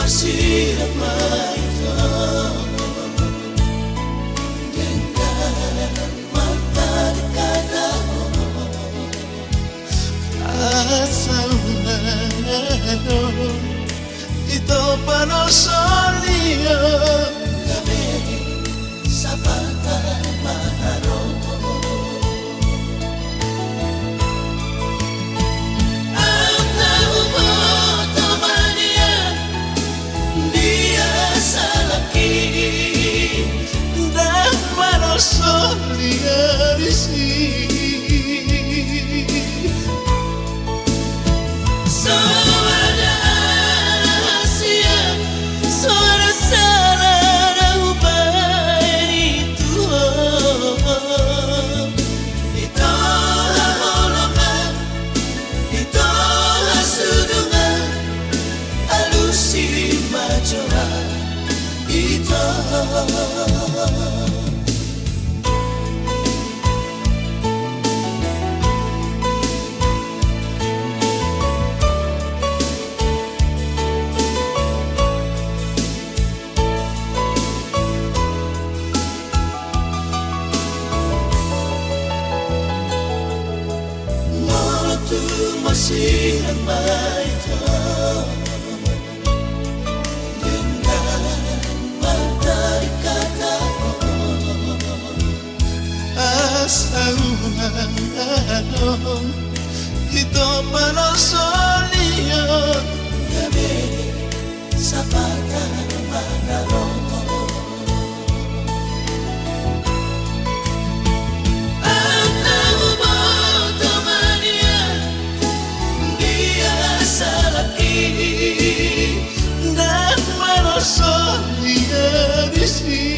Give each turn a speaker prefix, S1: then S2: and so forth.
S1: masih ramai dengan mata dekatmu asal itu panosolio kami sapatan maharo solia di sini suara rahasia suara sarana ubah itu holongan itu sudungan alusi majora itu masih ramai dengan mata dekatmu asal itu panosolio kami sapatan manaro solia di sini